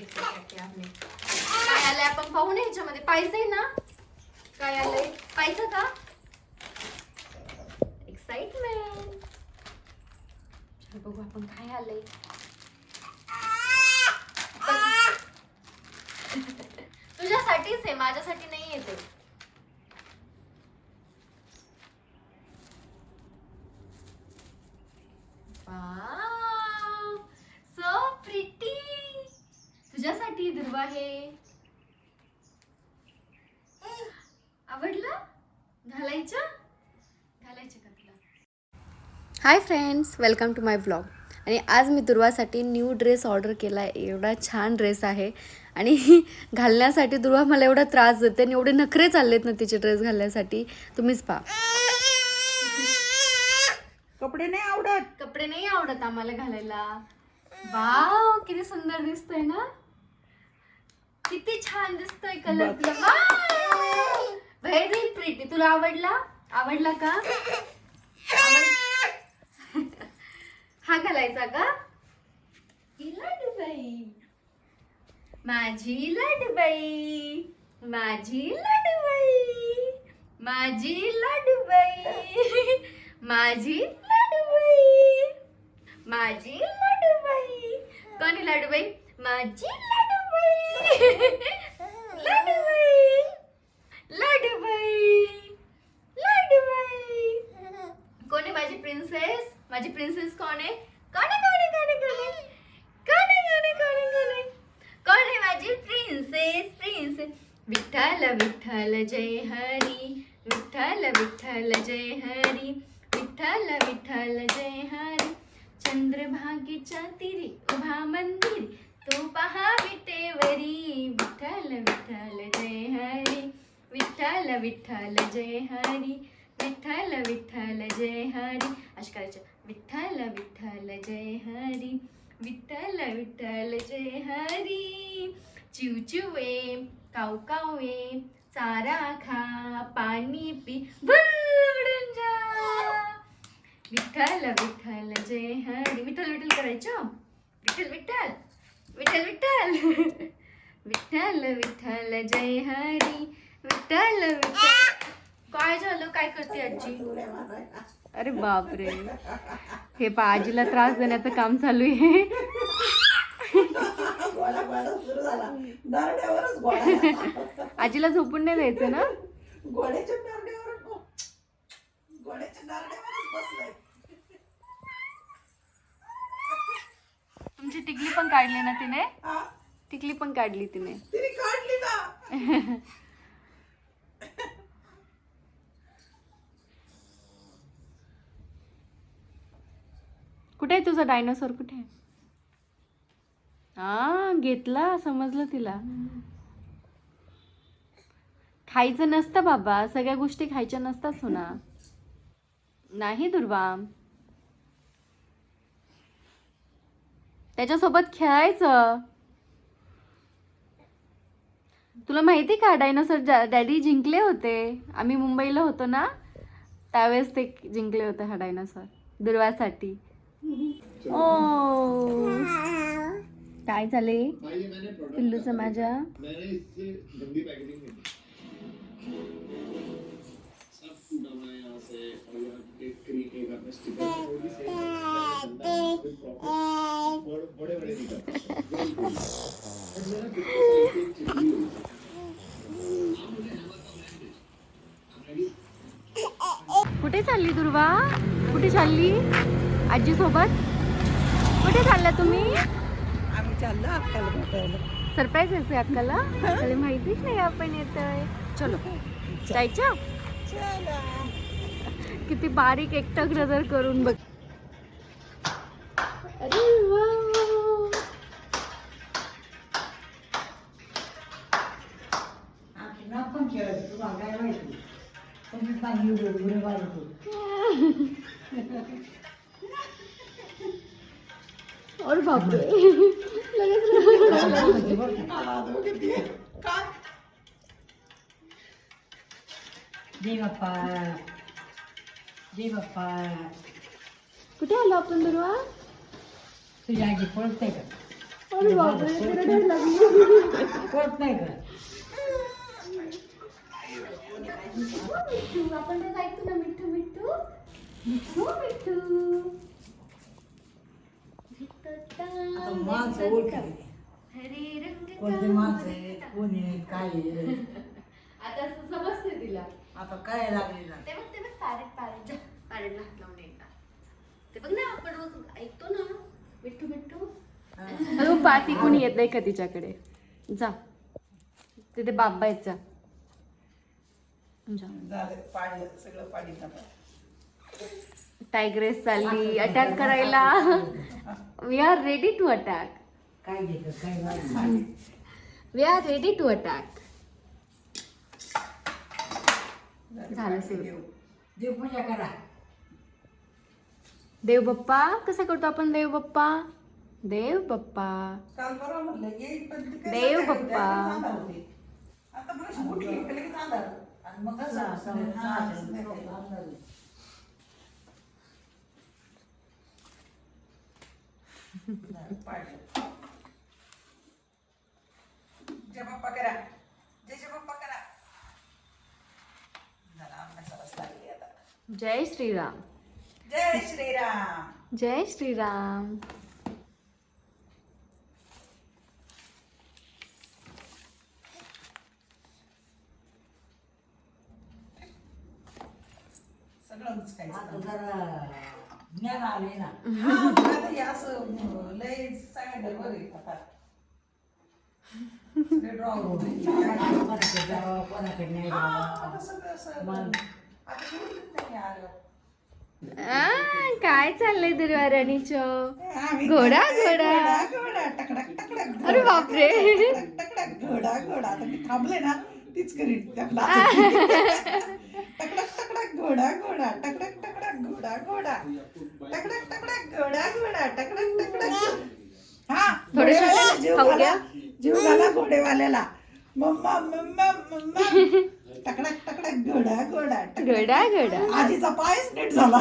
देखते आपने काय आलंय आपण पाहू नये ह्याच्यामध्ये. पाहायचंय ना काय आलंय, पाहायचं का? एक्साइटमेंट. चल बघू आपण काय आलंय. तुझ्यासाठीच आहे, माझ्यासाठी नाही येते. Wow, so pretty. तुझ्यासाठी दुर्वा आहे. आवडलं? घालायचं का तुला? Hi friends, welcome to my vlog. आणि आज मी दुर्वासाठी न्यू ड्रेस ऑर्डर केला आहे. एवढा छान ड्रेस आहे आणि घालण्यासाठी दुर्वा मला एवढा त्रास देते आणि एवढे नखरे चाललेत ना तिचे ड्रेस घालण्यासाठी. तुम्हीच पहा. कपडे नाही आवडत आम्हाला घालायला. वाव, किती सुंदर दिसतोय ना, किती छान दिसतोय कलर. Very pretty. तुला आवडला का? हा घालायचा का? लाडूबाई, माझी लाडूबाई, माझी लाडूबाई, माझी लाडूबाई, माझी लाडूबाई, माझी लाडूबाई. कोण आहे लाडूबाई? माझी लाडूबाई, लाडूबाई, लाडूबाई, लाडूबाई. कोण आहे माझी प्रिन्सेस? माझी प्रिन्सेस कोण आहे? कोण आहे माझी प्रिन्सेस? प्रिन्सेस. विठ्ठल विठ्ठल जय हरी, विठ्ठल विठ्ठल जय हरी, विठ्ठल विठ्ठल जय हरी. चंद्रभागेच्या तीरी उभा मंदिर, तू पहा विटेवरी. विठ्ठल विठ्ठल जय हरी, विठ्ठल विठ्ठल जय हरी, विठ्ठल विठ्ठल जय हरी. अशी करायचं. विठ्ठल विठ्ठल जय हरी, विठ्ठल विठ्ठल जय हरी. चिवचिवे काऊ कावे, चारा खा पाणी पी, बुडून जा. विठ्ठल विठ्ठल जय हरी. विठ्ठल विठ्ठल करायचं. विठ्ठल विठ्ठल, विठ्ठल विठ्ठल, विठ्ठल विठ्ठल जय हरी, विठ्ठल विठ्ठल. काय झालं? काय करते आजी? अरे बापरे, हे पा आजीला त्रास देण्याचं काम चालू आहे. आजीला झोपून नाही द्यायचं ना. तुमची टिकली पण काढली ना तिने? टिकली पण काढली तिने. कुठे आहे तुझा डायनोसॉर? कुठे आहे? हा, घेतला, समजलं तिला. खायचं नसतं बाबा, सगळ्या गोष्टी खायच्या नसतात सोना. नाही दुर्वा, त्याच्यासोबत खेळायचं. तुला माहिती का डायनोसॉर डॅडी जिंकले होते. आम्ही मुंबईला होतो ना त्यावेळेस ते जिंकले होते हा डायनोसॉर दुर्वासाठी. ओ, काय झाले पिल्लूचं माझ्या? कुठे चालली दुर्वा? कुठे चालली आजी सोबत? कुठे चालला तुम्ही? आम्ही चाललो अक्काला भेटायला. सरप्राईज आहे अक्काला. अरे माहितीच नाही आपण येतोय. चलो जायचं. किती बारीक एकटक नजर करून बघ. अरे वा, और बापरे, जय बाप्पा, जय बाप्पा. कुठे आलो आपण दुर्वा? तुझी आजी पळते का? अरे बापरे, तिला डर लागली. कळत नाही का मिठ्ठू, आपण तर ऐकतो ना मिठ्ठू मिठ्ठू मिठ्ठू मिठ्ठू. आता माणसं ओळखली हरे रंग कोणते माणसं आहे कोणी आहे, काय आहे. आता समजते तिला. आता काय लागले ना ते बघ पॅरेट पॅरेटला हात लावून एकदा. ते बघ ना आपण रोज ऐकतो ना मिठ्ठू मिठ्ठू. अरे पाठी कोणी येत नाही का तिच्याकडे. जा तिथे बाबा आहेत जा. झालं पाडलं सगळं पाडीत आता. टायग्रेस चालली अटॅक करायला. We are ready to attack. काय घेतं काय नाही. We are ready to attack. झालं सुरू. देवपूजा करा. देव बाप्पा कसा करतो आपण देव बाप्पा. देव बाप्पा काल परवा म्हटलं येईल पण ती काय देव संध्याकाळी बाप्पा. चांदा होते. आता बरं उठली की लगेच चांदा. आणि मग कसं हा, संध्याकाळी. पाडलं. जय बाप्पा करा. जय बाप्पा करा. जरा अभ्यासालाच लागली आता. जय श्रीराम. जय श्रीराम. जय श्रीराम. सगळंच खायचं. आता जरा ज्ञान आले ना. हा, आता हे असं लय सांगितलं बरं आहे आता. सगळे drawer होते. कोणाकडे जावं, कोणाकडे नाही जावं. आता सगळं असं आता सोडलंच नाही आलं. काय चाललंय दुर्वाराणीचं. आम्ही घोडा काय घोडा. घोडा टकडक टकडक अरे बापरे. टकडक घोडा घोडा. आता मी थांबले ना तीच करीन त्याला. टकडक टकडक घोडा घोडा टकडक टकडक घोडा घोडा टकडक टकडक घोडा घोडा टकडक टकडक. हा घोडेवाल्याला जीव खाऊ घाला. द्या. जीव घाला घोडेवाल्याला. मम्मा मम्मा मम्मा टकडक टकडक घोडा घोडा टकडक. घोडा घोडा. आजीचा पायच नीट झाला.